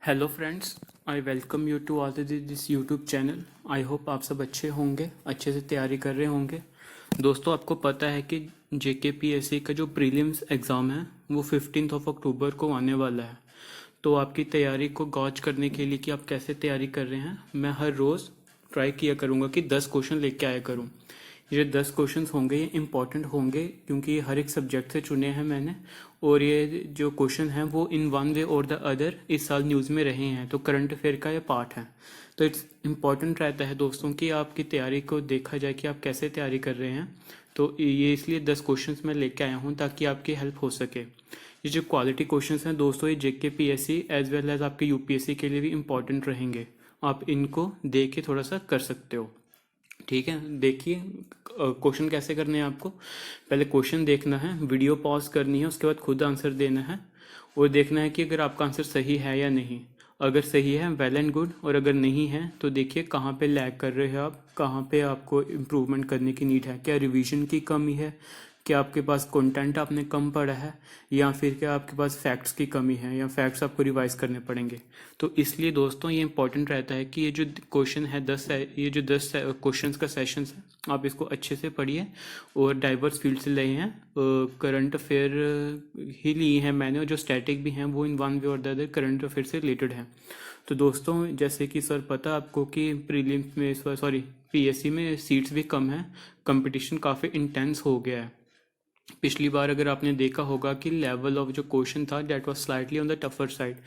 Hello friends, I welcome you to all this YouTube channel. I hope आप सब अच्छे होंगे, अच्छे से तैयारी कर रहे होंगे। दोस्तों, आपको पता है कि JKPSC का जो प्रीलिम्स एग्ज़ाम है वो 15 अक्टूबर को आने वाला है। तो आपकी तैयारी को गॉज करने के लिए कि आप कैसे तैयारी कर रहे हैं, मैं हर रोज़ ट्राई किया करूँगा कि 10 क्वेश्चन लेके आया करूँ। ये 10 क्वेश्चंस होंगे, ये इम्पॉर्टेंट होंगे क्योंकि ये हर एक सब्जेक्ट से चुने हैं मैंने। और ये जो क्वेश्चन हैं वो इन वन वे और द अदर इस साल न्यूज़ में रहे हैं, तो करंट अफेयर का ये पार्ट है। तो इट्स इम्पॉर्टेंट रहता है दोस्तों कि आपकी तैयारी को देखा जाए कि आप कैसे तैयारी कर रहे हैं। तो ये इसलिए 10 क्वेश्चंस मैं लेके आया हूँ ताकि आपकी हेल्प हो सके। ये जो क्वालिटी क्वेश्चंस हैं दोस्तों, ये JKPSC एज वेल एज आपके UPSC के लिए भी इम्पॉर्टेंट रहेंगे। आप इनको देख के थोड़ा सा कर सकते हो। ठीक है, देखिए क्वेश्चन कैसे करने हैं आपको। पहले क्वेश्चन देखना है, वीडियो पॉज करनी है, उसके बाद खुद आंसर देना है और देखना है कि अगर आपका आंसर सही है या नहीं। अगर सही है वेल एंड गुड, और अगर नहीं है तो देखिए कहाँ पे लैग कर रहे हो आप, कहाँ पे आपको इम्प्रूवमेंट करने की नीड है। क्या रिवीजन की कमी है, क्या आपके पास कंटेंट आपने कम पढ़ा है, या फिर क्या आपके पास फैक्ट्स की कमी है, या फैक्ट्स आपको रिवाइज करने पड़ेंगे। तो इसलिए दोस्तों ये इंपॉर्टेंट रहता है कि ये जो क्वेश्चन है 10 है, ये जो 10 क्वेश्चंस का सेशन है, आप इसको अच्छे से पढ़िए। और डाइवर्स फील्ड से लिए हैं, करंट अफेयर ही लिए हैं मैंने, और जो स्टैटिक भी हैं वो इन वन वे और द अदर करंट अफेयर से रिलेटेड हैं। तो दोस्तों, जैसे कि सर पता आपको कि प्रीलिम्स में सॉरी PSC में सीट्स भी कम है, कंपटीशन काफ़ी इंटेंस हो गया है। पिछली बार अगर आपने देखा होगा कि लेवल ऑफ जो क्वेश्चन था that was slightly on the tougher side.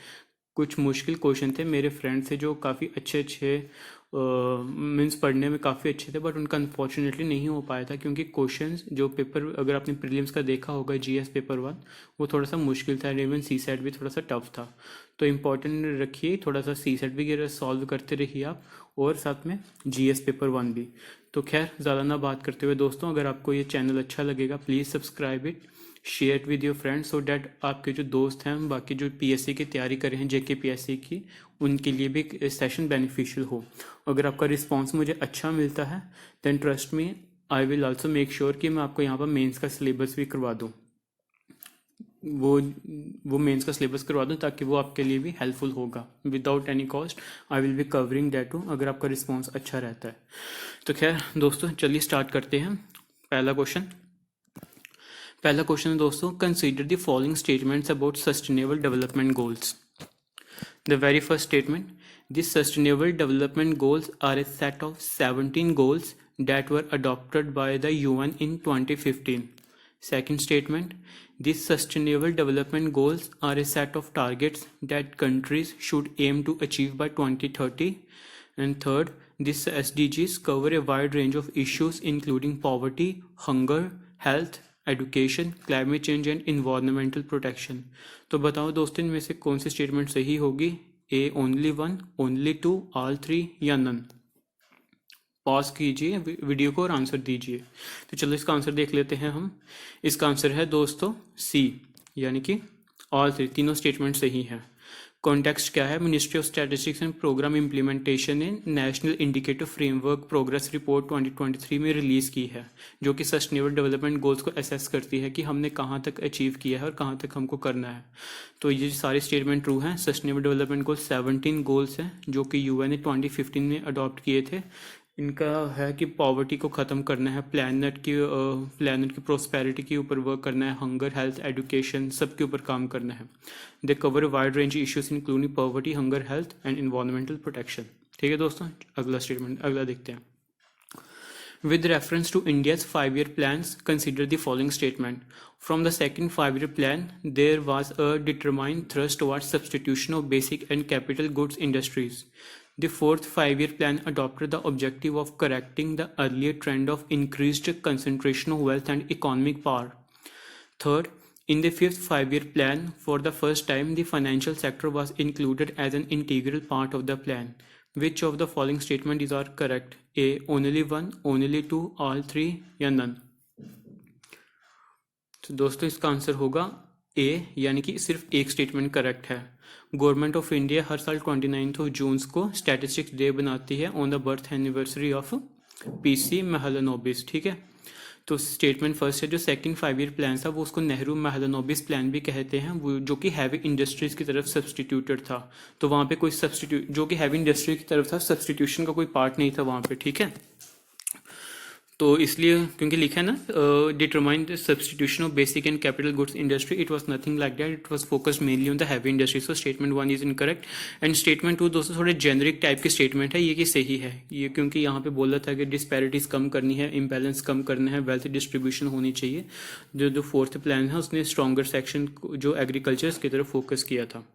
कुछ मुश्किल क्वेश्चन थे, मेरे फ्रेंड थे जो काफ़ी अच्छे अच्छे मीन्स पढ़ने में काफ़ी अच्छे थे, बट उनका अनफॉर्चुनेटली नहीं हो पाया था क्योंकि क्वेश्चंस जो पेपर अगर आपने प्रीलिम्स का देखा होगा GS पेपर 1 वो थोड़ा सा मुश्किल था, इवन CSAT भी थोड़ा सा टफ था। तो इम्पॉर्टेंट रखिए, थोड़ा सा CSAT भी सॉल्व करते रहिए आप, और साथ में GS पेपर 1 भी। तो खैर, ज़्यादा ना बात करते हुए दोस्तों, अगर आपको ये चैनल अच्छा लगेगा please subscribe it, share it with your friends, so that आपके जो दोस्त हैं बाकी जो PSC की तैयारी कर रहे हैं JKPSC की, उनके लिए भी सेशन बेनिफिशियल हो। अगर आपका रिस्पॉन्स मुझे अच्छा मिलता है then trust me, I will also make sure कि मैं आपको यहाँ पर मेंस का सिलेबस भी करवा दूँ। वो मेंस का सिलेबस करवा दूँ ताकि वो आपके लिए भी हेल्पफुल होगा। Without any cost I will be covering that too, अगर आपका रिस्पॉन्स अच्छा रहता है। तो खैर दोस्तों, चलिए स्टार्ट करते हैं। पहला क्वेश्चन है दोस्तों, consider the following statements about sustainable development goals. The very first statement, the Sustainable Development Goals are a set of 17 goals that were adopted by the UN in 2015. Second statement, these Sustainable Development Goals are a set of targets that countries should aim to achieve by 2030. And third, these SDGs cover a wide range of issues including poverty, hunger, health, education, climate change and environmental protection. तो बताओ दोस्तों, इनमें से कौन सी statement सही होगी? A only 1, only 2, all 3 या none? Pause कीजिए वीडियो को और आंसर दीजिए। तो चलो इसका आंसर देख लेते हैं हम। इसका आंसर है दोस्तों C, यानी कि ऑल 3, तीनों स्टेटमेंट सही है। कॉन्टेक्स्ट क्या है? Ministry of statistics and programme implementation ने national indicator framework progress report 2023 में रिलीज़ की है, जो कि सस्टेनेबल डेवलपमेंट गोल्स को असेस करती है कि हमने कहाँ तक अचीव किया है और कहाँ तक हमको करना है। तो ये सारी स्टेटमेंट ट्रू हैं। सस्टेनेबल डेवलपमेंट गोल्स 17 गोल्स हैं जो कि UN ने 2015 में अडॉप्ट किए थे। इनका है कि पॉवर्टी को ख़त्म करना है, प्लानट की प्रोस्पेरिटी के ऊपर वर्क करना है, हंगर, हेल्थ, एजुकेशन सबके ऊपर काम करना है। They cover wide range issues including poverty, hunger, health and environmental protection. ठीक है दोस्तों, अगला स्टेटमेंट अगला देखते हैं। With reference to India's 5-year plans, consider the following statement. From the second 5-year plan, there was a determined thrust towards substitution of basic and capital goods industries. The fourth 5-year plan adopted the objective of correcting the earlier trend of increased concentration of wealth and economic power. Third, in the fifth 5-year plan, for the first time, the financial sector was included as an integral part of the plan. Which of the following statements are correct? A, only 1, only 2, all 3 या none? तो दोस्तों इसका answer होगा A, यानी कि सिर्फ एक statement correct है। गवर्नमेंट ऑफ इंडिया हर साल 29 जून को स्टैटिस्टिक्स डे बनाती है on the birth anniversary of PC Mahalanobis. ठीक है, तो स्टेटमेंट फर्स्ट है, जो सेकंड 5 ईयर प्लान था वो उसको नेहरू महलनोबिस प्लान भी कहते हैं, वो जो कि हैवी इंडस्ट्रीज की तरफ सब्सटीट्यूटेड था। तो वहाँ पे कोई सब्सटीट्यूट जो कि हैवी इंडस्ट्री की तरफ था, सब्सटीट्यूशन का कोई पार्ट नहीं था वहाँ पे, ठीक है। तो इसलिए क्योंकि लिखा है ना, determine the substitution of basic and capital goods industry, it was nothing like that, it was focused mainly on the heavy industry. So statement 1 is incorrect. And statement 2 दोस्तों थोड़े जेनरिक टाइप की स्टेटमेंट है, ये कि सही है ये, क्योंकि यहाँ पे बोला था कि डिस्पैरिटीज कम करनी है, इम्बैलेंस कम करना है, वेल्थ डिस्ट्रीब्यूशन होनी चाहिए। जो फोर्थ प्लान है उसने स्ट्रॉन्गर सेक्शन जो एग्रीकल्चर की तरफ फोकस किया था।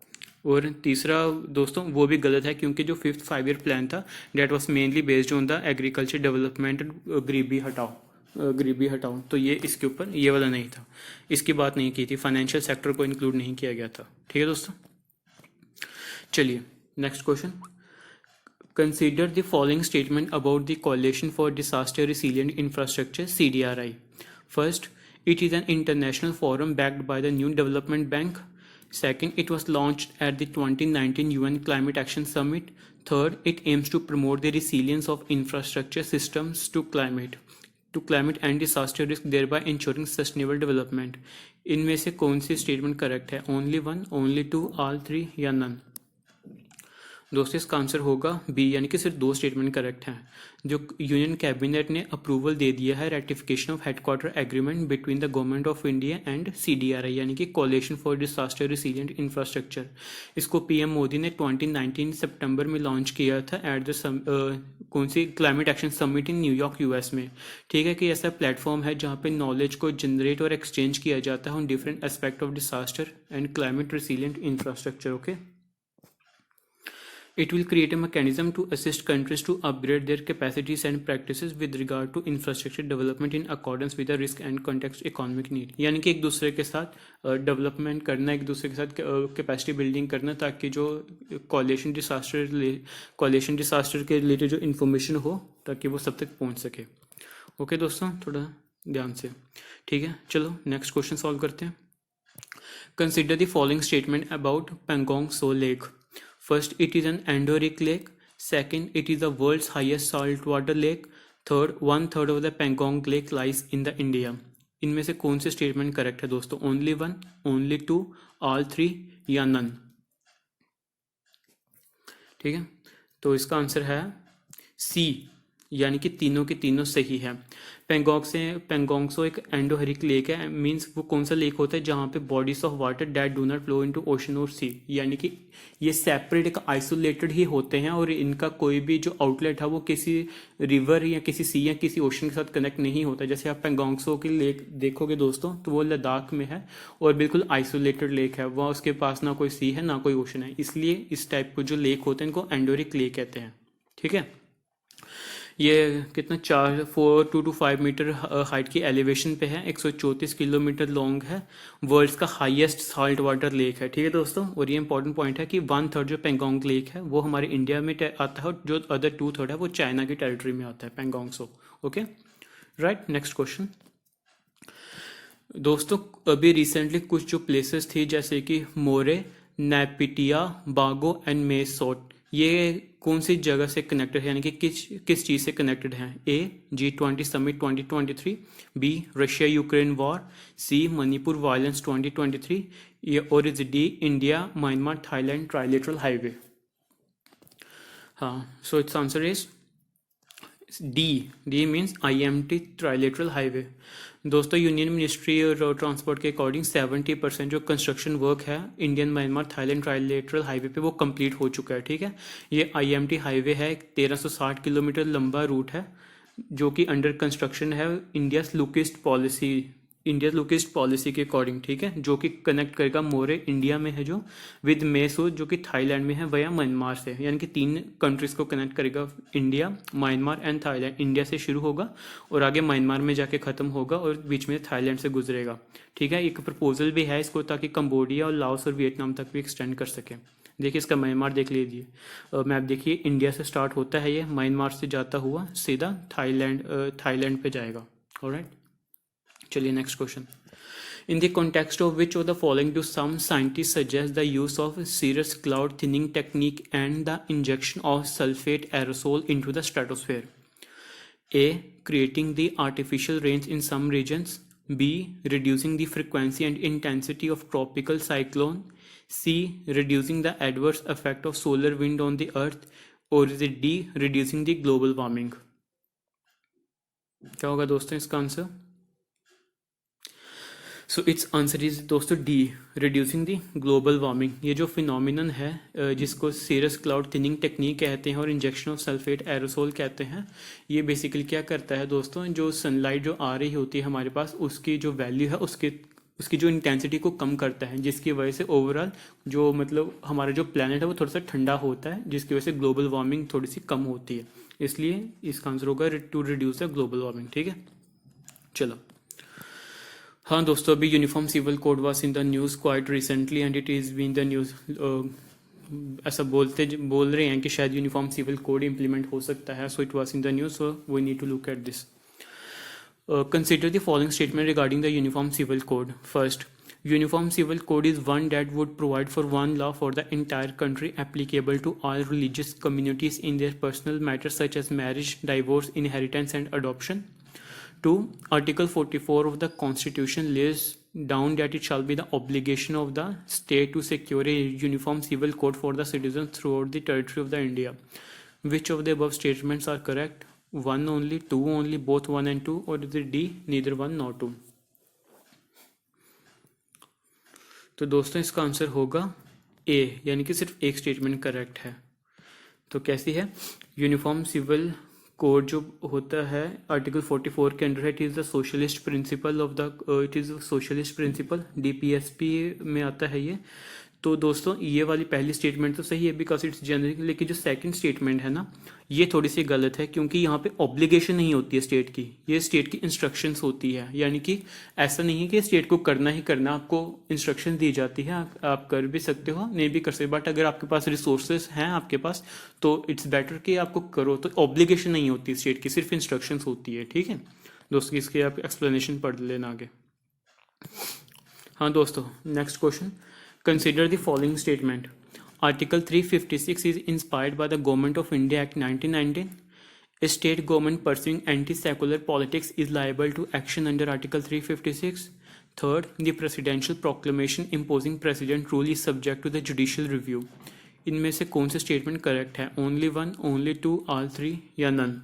और तीसरा दोस्तों वो भी गलत है, क्योंकि जो फिफ्थ 5 ईयर प्लान था that was mainly based on the agriculture development, गरीबी हटाओ, तो ये इसके ऊपर ये वाला नहीं था, इसकी बात नहीं की थी, फाइनेंशियल सेक्टर को इंक्लूड नहीं किया गया था, ठीक है दोस्तों। चलिए next question, consider the following statement about the कोalition for disaster resilient infrastructure CDRI। First, it is an international forum backed by the New Development Bank. Second, it was launched at the 2019 UN Climate Action Summit. Third, it aims to promote the resilience of infrastructure systems to climate and disaster risk, thereby ensuring sustainable development. इनमें से कौन सी statement correct है? Only 1, only 2, all 3 या none? दोस्तों इसका answer होगा B, यानी कि सिर्फ 2 स्टेटमेंट करेक्ट हैं। जो यूनियन कैबिनेट ने अप्रूवल दे दिया है ratification of headquarter agreement between the government of India and CDRI, यानी कि कोalition फॉर डिसास्टर रिसिलिएंट इंफ्रास्ट्रक्चर। इसको PM मोदी ने 2019 सितंबर में लॉन्च किया था एट द कौन सी climate action summit in New York US में, ठीक है। कि ऐसा प्लेटफॉर्म है जहाँ पे नॉलेज को जनरेट और एक्सचेंज किया जाता है on different aspect of disaster and climate resilient infrastructure, okay. It will create a mechanism to assist countries to upgrade their capacities and practices with regard to infrastructure development in accordance with the risk and context economic need। यानी कि एक दूसरे के साथ development करना, एक दूसरे के साथ कैपेसिटी बिल्डिंग करना, ताकि जो कोalition डिसास्टर के रिलेटेड जो इन्फॉर्मेशन हो ताकि वो सब तक पहुंच सके। ओके दोस्तों, थोड़ा ध्यान से, ठीक है। चलो नेक्स्ट क्वेश्चन सॉल्व करते हैं। Consider the following statement about Pangong so lake. First, it is an endorheic lake. Second, it is the world's highest saltwater lake. Third, 1/3 of the Pangong Lake lies in the India. इनमें से कौन सी statement correct है दोस्तों? Only 1, only 2, all 3 या none? ठीक है, तो इसका आंसर है सी, यानी कि तीनों के तीनों सही है। पेंगोंगसो एक एंडोहेरिक लेक है, मींस वो कौन सा लेक होता है जहाँ पे bodies of water that do not flow into ocean और सी, यानी कि ये सेपरेट एक आइसोलेटेड ही होते हैं और इनका कोई भी जो आउटलेट है वो किसी रिवर या किसी सी या किसी ओशन के साथ कनेक्ट नहीं होता। जैसे आप पेंगोंगसो की लेक देखोगे दोस्तों तो वो लद्दाख में है और बिल्कुल आइसोलेटेड लेक है, वह उसके पास ना कोई सी है ना कोई ओशन है, इसलिए इस टाइप के जो लेक होते हैं इनको एंडोरिक लेक कहते हैं, ठीक है। ये कितना 2 to 5 मीटर हाइट की एलिवेशन पे है, 134 किलोमीटर लॉन्ग है, वर्ल्ड्स का हाईएस्ट साल्ट वाटर लेक है, ठीक है दोस्तों। और ये इंपॉर्टेंट पॉइंट है कि 1/3 जो पेंगोंग लेक है वो हमारे इंडिया में आता है और जो अदर 2/3 है वो चाइना की टेरिटरी में आता है, Pangong Tso, okay right. Next question दोस्तों, अभी रिसेंटली कुछ जो प्लेसेस थी जैसे कि मोरे, नैपिटिया, बागो एंड मेसोट, ये कौन सी जगह से कनेक्टेड है, यानी कि किस चीज़ से कनेक्टेड हैं? A, G20 summit 2023, B, Russia Ukraine war, C, Manipur violence 2023, और is D, India Myanmar Thailand trilateral highway. हाँ, so it's answer is D means IMT trilateral highway. दोस्तों यूनियन मिनिस्ट्री और ट्रांसपोर्ट के अकॉर्डिंग 70% जो कंस्ट्रक्शन वर्क है Indian Myanmar Thailand trilateral highway पे वो complete हो चुका है, ठीक है। ये IMT हाईवे है, 1360 किलोमीटर लंबा रूट है जो कि अंडर कंस्ट्रक्शन है इंडिया लुकिस्ट पॉलिसी के अकॉर्डिंग, ठीक है, जो कि कनेक्ट करेगा मोरे इंडिया में है जो विद मेसो जो कि थाईलैंड में है वया म्यांमार से, यानी कि 3 कंट्रीज को कनेक्ट करेगा, India, Myanmar and Thailand. India से शुरू होगा और आगे म्यांमार में जाके खत्म होगा और बीच में थाईलैंड से गुजरेगा, ठीक है। एक प्रपोजल भी है इसको ताकि कंबोडिया और लाओस और वियतनाम तक भी एक्सटेंड कर सके। देखिए इसका म्यांमार देख लीजिए, मैप देखिए, इंडिया से स्टार्ट होता है ये, म्यांमार से जाता हुआ सीधा थाईलैंड पे जाएगा, ऑलराइट। चलिए next question, in the context of which of the following do some scientist suggest the use of cirrus cloud thinning technique and the injection of sulphate aerosol into the stratosphere. A. Creating the artificial rains in some regions. B. Reducing the frequency and intensity of tropical cyclone. C. Reducing the adverse effect of solar wind on the earth. Or is it D. Reducing the global warming? क्या होगा दोस्तों इसका answer? So it's answer is दोस्तों D, reducing the global warming. ये जो phenomenon है जिसको serous cloud thinning technique कहते हैं और इंजेक्शन ऑफ सल्फेट एरोसोल कहते हैं, ये बेसिकली क्या करता है दोस्तों, जो सनलाइट जो आ रही होती है हमारे पास उसकी जो वैल्यू है उसकी जो इंटेंसिटी को कम करता है, जिसकी वजह से ओवरऑल जो मतलब हमारा जो प्लैनेट है वो थोड़ा सा ठंडा होता है, जिसकी वजह से ग्लोबल वार्मिंग थोड़ी सी कम होती है। इसलिए इसका आंसर होगा to reduce the global warming. ठीक है, चलो। हाँ दोस्तों, अभी uniform civil code was in the news quite recently and it is been the news. ऐसा बोल रहे हैं कि शायद यूनिफॉर्म सिविल कोड इम्प्लीमेंट हो सकता है, so it was in the news, so we need to look at this. Consider the following statement regarding the Uniform Civil Code. First, Uniform Civil Code is one that would provide for one law for the entire country applicable to all religious communities in their personal matters such as marriage, divorce, inheritance, and adoption. 2. Article 44 of the Constitution lays down that it shall be the obligation of the state to secure a uniform civil code for the citizens throughout the territory of the India. Which of the above statements are correct? 1 only, 2 only, both 1 and 2, or is it D, neither 1 nor 2? तो दोस्तों इसका answer होगा ए, यानी कि सिर्फ एक statement correct है। तो कैसी है? यूनिफॉर्म सिविल कोड जो होता है आर्टिकल 44 के अंडर है, it is the socialist principle of the it is socialist principle, DPSP में आता है ये। तो दोस्तों ये वाली पहली स्टेटमेंट तो सही है बिकॉज इट्स जेनरिक, लेकिन जो सेकंड स्टेटमेंट है ना ये थोड़ी सी गलत है, क्योंकि यहाँ पे ऑब्लिगेशन नहीं होती है स्टेट की, ये स्टेट की इंस्ट्रक्शंस होती है। यानी कि ऐसा नहीं है कि स्टेट को करना ही करना, आपको इंस्ट्रक्शन दी जाती है, आप कर भी सकते हो, नहीं भी कर सकते, बट अगर आपके पास रिसोर्सेज हैं आपके पास तो इट्स बेटर कि आपको करो। तो ऑब्लिगेशन नहीं होती स्टेट की, सिर्फ इंस्ट्रक्शंस होती है। ठीक है दोस्तों, इसके आप एक्सप्लेनेशन पढ़ लेना आगे। हाँ दोस्तों, next question. Consider the following statement. Article 356 is inspired by the Government of India Act 1919. A state government pursuing anti-secular politics is liable to action under Article 356. Third, the presidential proclamation imposing president rule is subject to the judicial review. इनमें से कौन से statement correct है? Only 1, only 2, all 3 या none?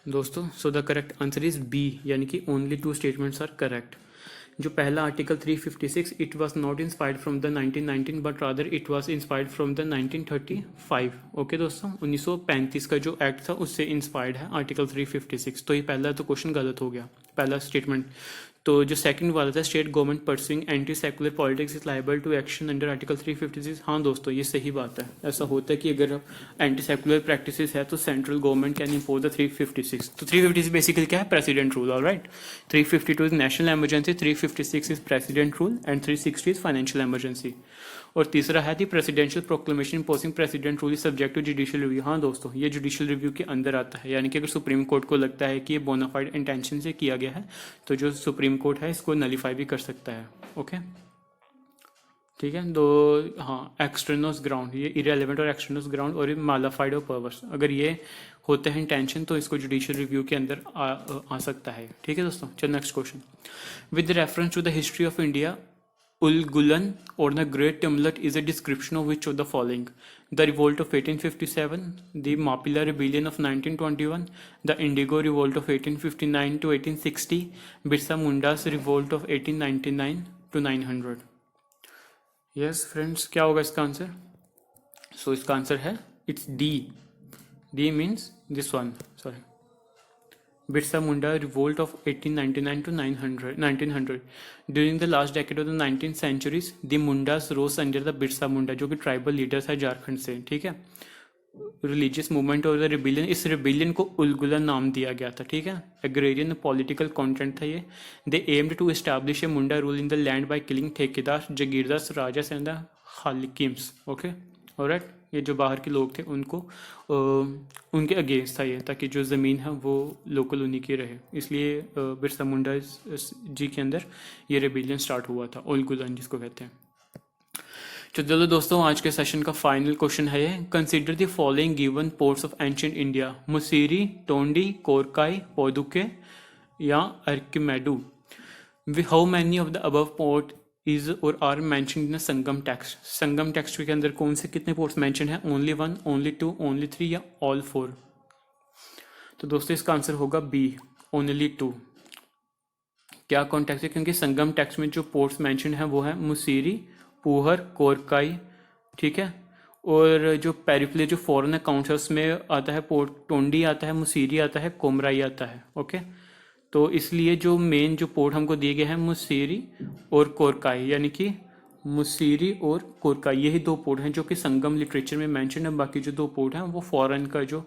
दोस्तों so the correct answer is B, यानी कि only 2 statements are correct. जो पहला article 356 it was not inspired from the 1919 but rather it was inspired from the 1935। Okay दोस्तों, 1935 का जो एक्ट था उससे इंस्पायर्ड है आर्टिकल 356। तो ये पहला तो क्वेश्चन गलत हो गया, पहला स्टेटमेंट। तो जो सेकंड वाला था state government pursuing anti secular politics is liable to action under article 356, हाँ दोस्तों ये सही बात है। ऐसा होता है कि अगर एंटी सेकुलर प्रैक्टिसेस है तो central government can impose the 356। तो 356 बेसिकली क्या है? President rule. Alright, 352 is national emergency, 356 is president rule and 360 is financial emergency. और तीसरा है the presidential proclamation imposing president rule is subject to judicial review. हाँ दोस्तों, ये जुडिशियल रिव्यू के अंदर आता है, यानी कि अगर सुप्रीम कोर्ट को लगता है कि ये बोनाफाइड इंटेंशन से किया गया है तो जो सुप्रीम कोर्ट है इसको नलीफाई भी कर सकता है। ओके ठीक है। दो हाँ, एक्सटर्नस ग्राउंड, ये इरेलीवेंट और एक्सटर्नस ग्राउंड और मालाफाइड और परवर्स, अगर ये होते हैं इंटेंशन तो इसको जुडिशियल रिव्यू के अंदर आ सकता है। ठीक है दोस्तों, चलो next question. With reference to the history of India, Ulgulan or the Great Tumult is a description of which of the following? The Revolt of 1857, the Mapila Rebellion of 1921, the Indigo Revolt of 1859 to 1860, Birsa Munda's Revolt of 1899 to 900. Yes friends, क्या होगा इसका answer? So इसका answer है it's D. D means this one. Sorry. Birsa Munda revolt of 1899 to 1900. During the last decade of the 19th centuries, the Mundas rose under the Birsa Munda, जो कि tribal leaders है झारखंड से। ठीक है, religious movement और rebellion, इस rebellion को उलगुलन नाम दिया गया था। ठीक है, एग्रेरियन पॉलिटिकल कंटेंट था ये। They aimed to establish a Munda rule in the land by killing ठेकेदार, जागीरदार, राजास एंड द हालिकिम्स। ओके ऑलराइट, ये जो बाहर के लोग थे उनको उनके अगेंस्ट था ये, ताकि जो ज़मीन है वो लोकल उन्हीं की रहे। इसलिए बिरसा मुंडा जी के अंदर ये रेबिलियन स्टार्ट हुआ था, उलगुलन जिसको कहते हैं। तो चलो दोस्तों, आज के सेशन का फाइनल क्वेश्चन है ये। Consider the following given ports of ancient India: Muziris, Tondi, Korkai, Poduke या Arikamedu. How many of the above port is और are mentioned in Sangam text? Sangam text के अंदर कौन से कितने पोर्ट्स मेंशन है? ओनली 1, ओनली 2, ओनली 3 या ऑल 4? तो दोस्तों इसका आंसर होगा बी, ओनली 2। क्या कॉन्टेक्स्ट है? क्योंकि संगम टेक्स्ट में जो पोर्ट्स मेंशन है वो है मुसीरी, पूहर, कोरकाई, ठीक है। और जो पेरिप्ले जो फॉरेन अकाउंट्स है उसमें आता है पोर्ट टोंडी आता है, मुसीरी आता है, कोमराई आता है। ओके, तो इसलिए जो मेन जो पोर्ट हमको दिए गए हैं मुसीरी और कोरकाई, यानी कि मुसीरी और कोरकाई, यही दो पोर्ट हैं जो कि संगम लिटरेचर में मेंशन है। बाकी जो दो पोर्ट हैं वो फॉरेन का जो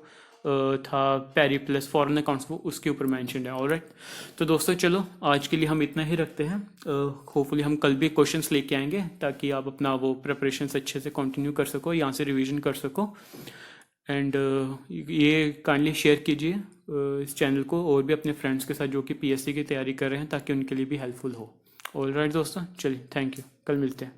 था पेरिप्लस फॉरेन अकाउंट्स वो उसके ऊपर मेंशन है। ऑलराइट, तो दोस्तों चलो आज के लिए हम इतना ही रखते हैं। होपफुली हम कल भी क्वेश्चंस लेके आएंगे ताकि आप अपना वो प्रिपरेशंस अच्छे से कंटिन्यू कर सको, यहाँ से रिवीजन कर सको। एंड ये काइंडली शेयर कीजिए इस चैनल को और भी अपने फ्रेंड्स के साथ जो कि पीएससी की तैयारी कर रहे हैं, ताकि उनके लिए भी हेल्पफुल हो। ऑलराइट दोस्तों, चलिए थैंक यू, कल मिलते हैं।